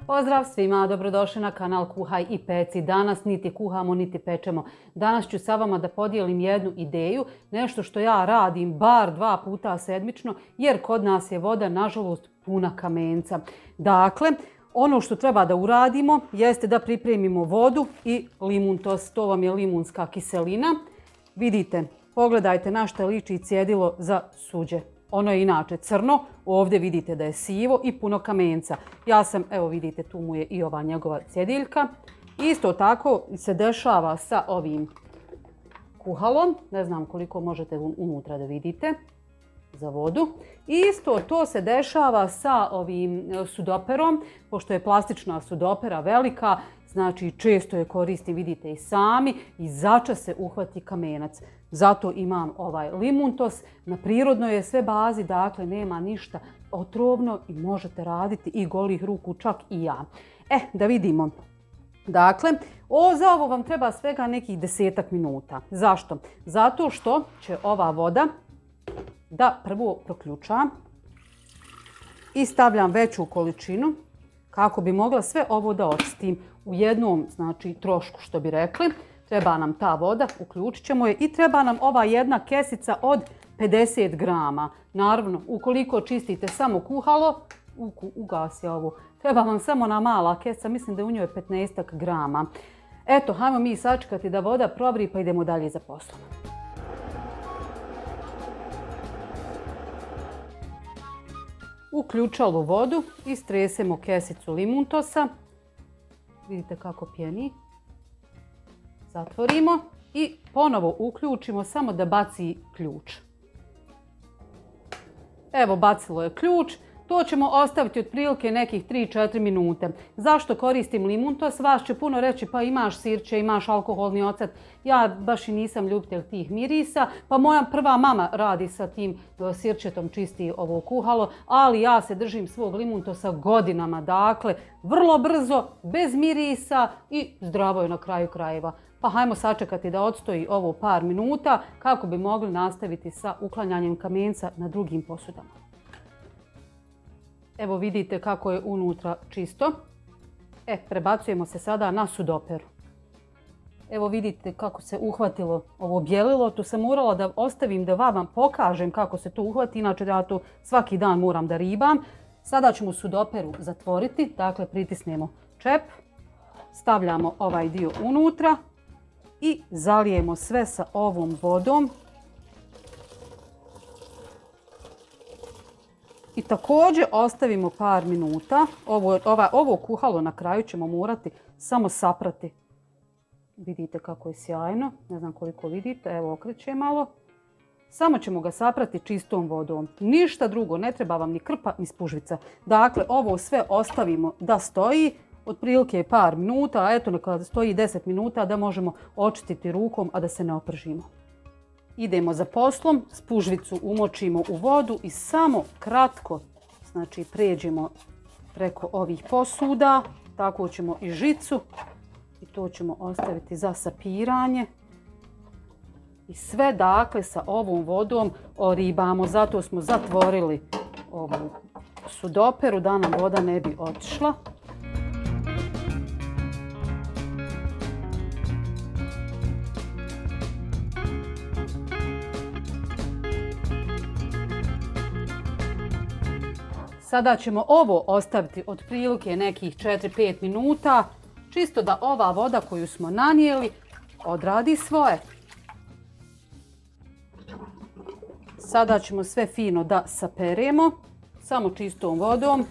Pozdrav svima, dobrodošli na kanal Kuhaj i peci. Danas niti kuhamo niti pečemo. Danas ću sa vama da podijelim jednu ideju, nešto što ja radim bar 2 puta sedmično jer kod nas je voda nažalost puna kamenca. Dakle, ono što treba da uradimo jeste da pripremimo vodu i limuntos, to vam je limunska kiselina. Vidite, pogledajte na što liči cjedilo za suđe. Ono je inače crno, ovdje vidite da je sivo i puno kamenca. Ja sam, evo vidite, tu mu je i ova njegova cjediljka. Isto tako se dešava sa ovim kuhalom. Ne znam koliko možete unutra da vidite za vodu. Isto to se dešava sa ovim sudoperom, pošto je plastična sudopera velika, znači često je koristim, vidite i sami, i začas se uhvati kamenac. Zato imam ovaj limuntos, na prirodnoj je sve bazi, dakle nema ništa otrovno i možete raditi i golih ruku, čak i ja. Da vidimo. Dakle, za ovo vam treba svega nekih 10-ak minuta. Zašto? Zato što će ova voda da prvo proključam i stavljam veću količinu kako bi mogla sve ovo da očistim u jednom, znači, trošku, što bi rekli. Treba nam ta voda, uključit ćemo je i treba nam ova jedna kesica od 50 grama. Naravno, ukoliko čistite samo kuhalo, ugasi ovo, treba vam samo na mala kesica, mislim da je u njoj 15 grama. Eto, hajmo mi sačekati da voda provri pa idemo dalje za poslom. U ključalu vodu istresemo kesicu limuntosa. Vidite kako pjeni. Zatvorimo i ponovo uključimo samo da baci ključ. Evo, bacilo je ključ. To ćemo ostaviti otprilike nekih 3-4 minute. Zašto koristim limuntos? Vas će puno reći pa imaš sirće, imaš alkoholni ocet. Ja baš i nisam ljubitelj tih mirisa. Pa moja prva mama radi sa tim sirćetom, čisti ovo kuhalo. Ali ja se držim svog limuntosa godinama. Dakle, vrlo brzo, bez mirisa i zdravo je na kraju krajeva. Pa hajmo sačekati da odstoji ovo par minuta kako bi mogli nastaviti sa uklanjanjem kamenca na drugim posudama. Evo vidite kako je unutra čisto. Prebacujemo se sada na sudoperu. Evo vidite kako se uhvatilo ovo bijelilo. Tu sam morala da ostavim da vam pokažem kako se to uhvati. Inače ja to svaki dan moram da ribam. Sada ćemo sudoperu zatvoriti. Dakle, pritisnemo čep. Stavljamo ovaj dio unutra. I zalijemo sve sa ovom vodom. I također ostavimo par minuta. Ovo kuhalo na kraju ćemo morati samo saprati. Vidite kako je sjajno. Ne znam koliko vidite. Evo, okreće malo. Samo ćemo ga saprati čistom vodom. Ništa drugo. Ne treba vam ni krpa ni spužvica. Dakle, ovo sve ostavimo da stoji. Otprilike par minuta, a eto neka stoji 10 minuta da možemo očistiti rukom, a da se ne opržimo. Idemo za poslom, spužvicu umočimo u vodu i samo kratko, znači, pređemo preko ovih posuda. Tako ćemo i žicu i to ćemo ostaviti za sapiranje. I sve dakle sa ovom vodom oribamo, zato smo zatvorili ovu sudoperu da nam voda ne bi otišla. Sada ćemo ovo ostaviti otprilike nekih 4-5 minuta, čisto da ova voda koju smo nanijeli odradi svoje. Sada ćemo sve fino da saperemo, samo čistom vodom.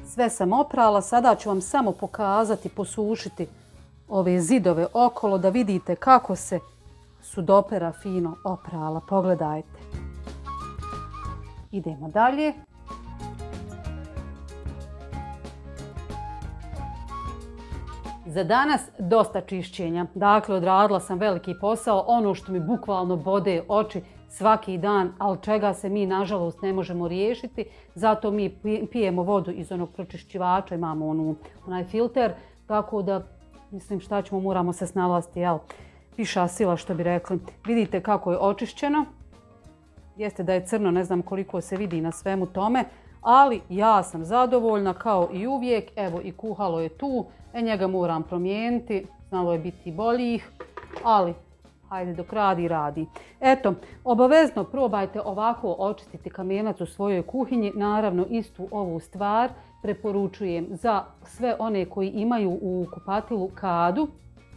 Sve sam oprala, sada ću vam samo pokazati, posušiti ove zidove okolo da vidite kako se sudopera fino oprala. Pogledajte. Idemo dalje. Za danas dosta čišćenja. Dakle, odradila sam veliki posao. Ono što mi bukvalno bode oči svaki dan, ali čega se mi nažalost ne možemo riješiti. Zato mi pijemo vodu iz onog pročišćivača, imamo onaj filter. Tako da, mislim šta ćemo, moramo se snalaziti, jel? Piša sila, što bi rekli. Vidite kako je očišćeno. Jeste da je crno, ne znam koliko se vidi na svemu tome, ali ja sam zadovoljna kao i uvijek. Evo i kuhalo je tu, njega moram promijeniti, znalo je biti boljih, ali hajde dok radi, radi. Eto, obavezno probajte ovako očistiti kamenac u svojoj kuhinji. Naravno, istu ovu stvar preporučujem za sve one koji imaju u kupatilu kadu.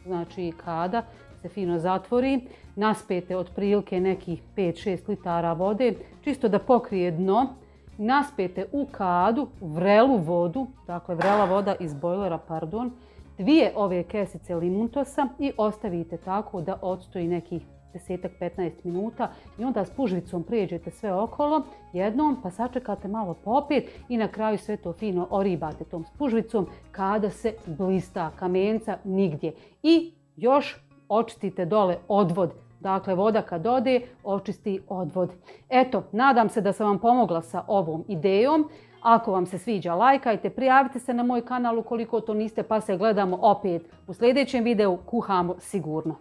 Znači kada se fino zatvori, naspete otprilike nekih 5-6 litara vode, čisto da pokrije dno. Naspete u kadu vrelu vodu, dakle vrela voda iz bojlera, pardon, 2 ove kesice limuntosa i ostavite tako da odstoji nekih 10-15 minuta i onda s pužvicom prijeđete sve okolo jednom, pa sačekate malo popet i na kraju sve to fino oribate tom spužvicom kada se blista, kamenca nigdje. I još očistite dole odvod. Dakle, voda kad ode, očisti odvod. Eto, nadam se da sam vam pomogla sa ovom idejom. Ako vam se sviđa, lajkajte, prijavite se na moj kanal ukoliko to niste, pa se gledamo opet u sljedećem videu. Kuhamo sigurno.